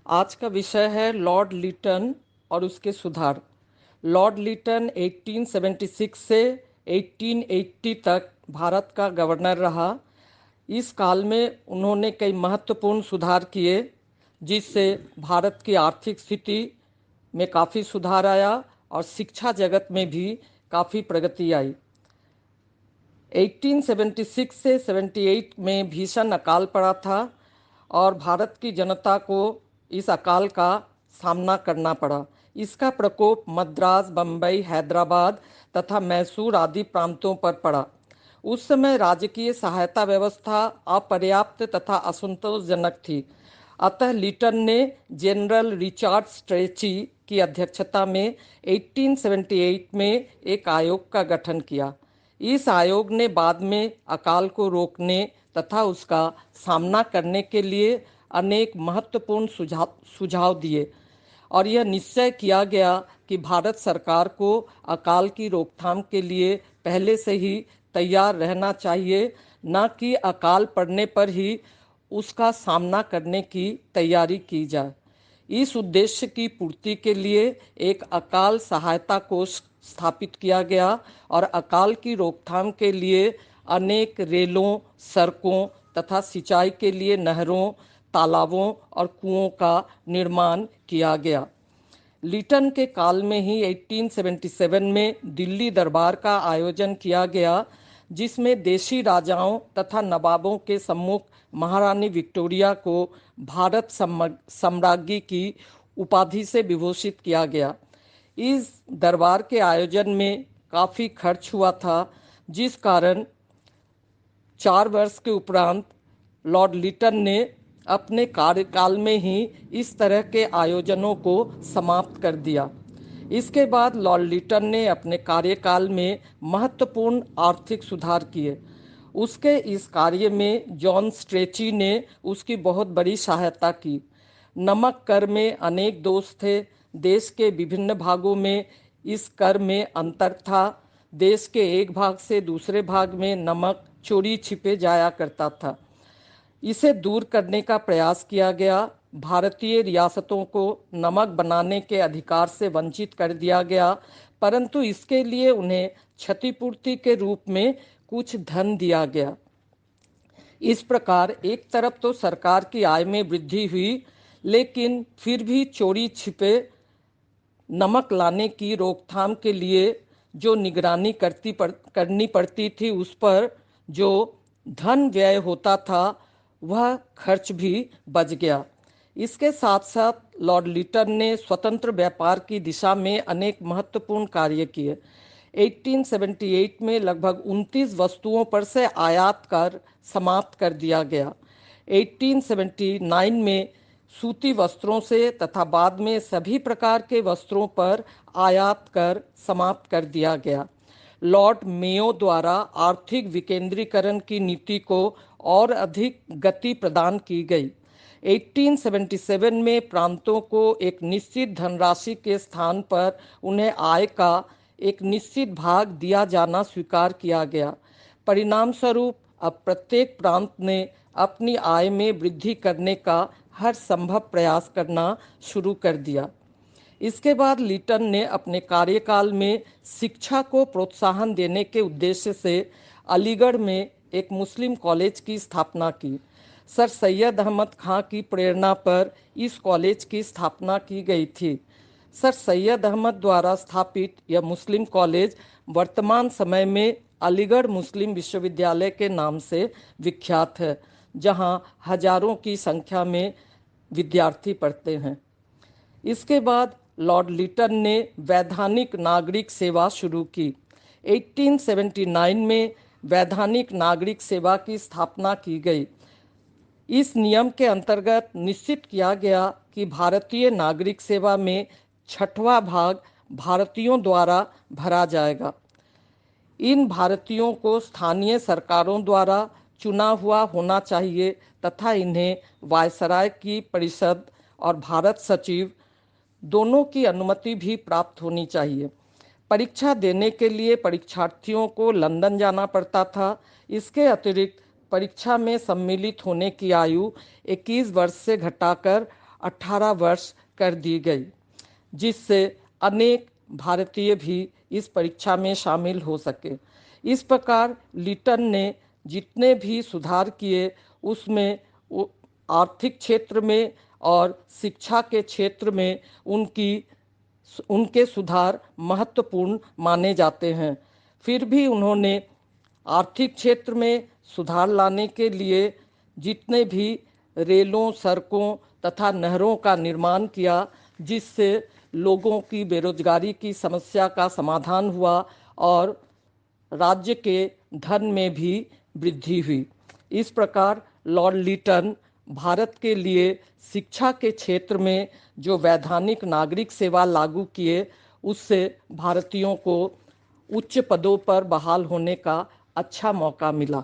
आज का विषय है लॉर्ड लिटन और उसके सुधार। लॉर्ड लिटन 1876 से 1880 तक भारत का गवर्नर रहा। इस काल में उन्होंने कई महत्वपूर्ण सुधार किए, जिससे भारत की आर्थिक स्थिति में काफ़ी सुधार आया और शिक्षा जगत में भी काफ़ी प्रगति आई। 1876 से 78 में भीषण अकाल पड़ा था और भारत की जनता को इस अकाल का सामना करना पड़ा। इसका प्रकोप मद्रास, बम्बई, हैदराबाद तथा मैसूर आदि प्रांतों पर पड़ा। उस समय राजकीय सहायता व्यवस्था अपर्याप्त तथा असंतोषजनक थी। अतः लिटन ने जनरल रिचर्ड स्ट्रेची की अध्यक्षता में 1878 में एक आयोग का गठन किया। इस आयोग ने बाद में अकाल को रोकने तथा उसका सामना करने के लिए अनेक महत्वपूर्ण सुझाव दिए और यह निश्चय किया गया कि भारत सरकार को अकाल की रोकथाम के लिए पहले से ही तैयार रहना चाहिए, न कि अकाल पड़ने पर ही उसका सामना करने की तैयारी की जाए। इस उद्देश्य की पूर्ति के लिए एक अकाल सहायता कोष स्थापित किया गया और अकाल की रोकथाम के लिए अनेक रेलों, सड़कों तथा सिंचाई के लिए नहरों, तालाबों और कुओं का निर्माण किया गया। लिटन के काल में ही 1877 में दिल्ली दरबार का आयोजन किया गया, जिसमें देशी राजाओं तथा नवाबों के सम्मुख महारानी विक्टोरिया को भारत सम्राज्ञी की उपाधि से विभूषित किया गया। इस दरबार के आयोजन में काफ़ी खर्च हुआ था, जिस कारण 4 वर्ष के उपरांत लॉर्ड लिटन ने अपने कार्यकाल में ही इस तरह के आयोजनों को समाप्त कर दिया। इसके बाद लॉर्ड लिटन ने अपने कार्यकाल में महत्वपूर्ण आर्थिक सुधार किए। उसके इस कार्य में जॉन स्ट्रेची ने उसकी बहुत बड़ी सहायता की। नमक कर में अनेक दोष थे। देश के विभिन्न भागों में इस कर में अंतर था। देश के एक भाग से दूसरे भाग में नमक चोरी छिपे जाया करता था। इसे दूर करने का प्रयास किया गया। भारतीय रियासतों को नमक बनाने के अधिकार से वंचित कर दिया गया, परंतु इसके लिए उन्हें क्षतिपूर्ति के रूप में कुछ धन दिया गया। इस प्रकार एक तरफ तो सरकार की आय में वृद्धि हुई, लेकिन फिर भी चोरी छिपे नमक लाने की रोकथाम के लिए जो निगरानी करनी पड़ती थी, उस पर जो धन व्यय होता था वह खर्च भी बच गया। इसके साथ साथ लॉर्ड लिटन ने स्वतंत्र व्यापार की दिशा में अनेक महत्वपूर्ण कार्य किए। 1878 में लगभग 29 वस्तुओं पर से आयात कर समाप्त कर दिया गया। 1879 में सूती वस्त्रों से तथा बाद में सभी प्रकार के वस्त्रों पर आयात कर समाप्त कर दिया गया। लॉर्ड मेयो द्वारा आर्थिक विकेंद्रीकरण की नीति को और अधिक गति प्रदान की गई। 1877 में प्रांतों को एक निश्चित धनराशि के स्थान पर उन्हें आय का एक निश्चित भाग दिया जाना स्वीकार किया गया। परिणाम स्वरूप अब प्रत्येक प्रांत ने अपनी आय में वृद्धि करने का हर संभव प्रयास करना शुरू कर दिया। इसके बाद लिटन ने अपने कार्यकाल में शिक्षा को प्रोत्साहन देने के उद्देश्य से अलीगढ़ में एक मुस्लिम कॉलेज की स्थापना की। सर सैयद अहमद खां की प्रेरणा पर इस कॉलेज की स्थापना की गई थी। सर सैयद अहमद द्वारा स्थापित यह मुस्लिम कॉलेज वर्तमान समय में अलीगढ़ मुस्लिम विश्वविद्यालय के नाम से विख्यात है, जहां हजारों की संख्या में विद्यार्थी पढ़ते हैं। इसके बाद लॉर्ड लिटन ने वैधानिक नागरिक सेवा शुरू की। 1879 में वैधानिक नागरिक सेवा की स्थापना की गई। इस नियम के अंतर्गत निश्चित किया गया कि भारतीय नागरिक सेवा में 6वां भाग भारतीयों द्वारा भरा जाएगा। इन भारतीयों को स्थानीय सरकारों द्वारा चुना हुआ होना चाहिए तथा इन्हें वायसराय की परिषद और भारत सचिव दोनों की अनुमति भी प्राप्त होनी चाहिए। परीक्षा देने के लिए परीक्षार्थियों को लंदन जाना पड़ता था। इसके अतिरिक्त परीक्षा में सम्मिलित होने की आयु 21 वर्ष से घटाकर 18 वर्ष कर दी गई, जिससे अनेक भारतीय भी इस परीक्षा में शामिल हो सके। इस प्रकार लिटन ने जितने भी सुधार किए उसमें आर्थिक क्षेत्र में और शिक्षा के क्षेत्र में उनके सुधार महत्वपूर्ण माने जाते हैं। फिर भी उन्होंने आर्थिक क्षेत्र में सुधार लाने के लिए जितने भी रेलों, सड़कों तथा नहरों का निर्माण किया, जिससे लोगों की बेरोजगारी की समस्या का समाधान हुआ और राज्य के धन में भी वृद्धि हुई। इस प्रकार लॉर्ड लिटन भारत के लिए शिक्षा के क्षेत्र में जो वैधानिक नागरिक सेवा लागू किए, उससे भारतीयों को उच्च पदों पर बहाल होने का अच्छा मौका मिला।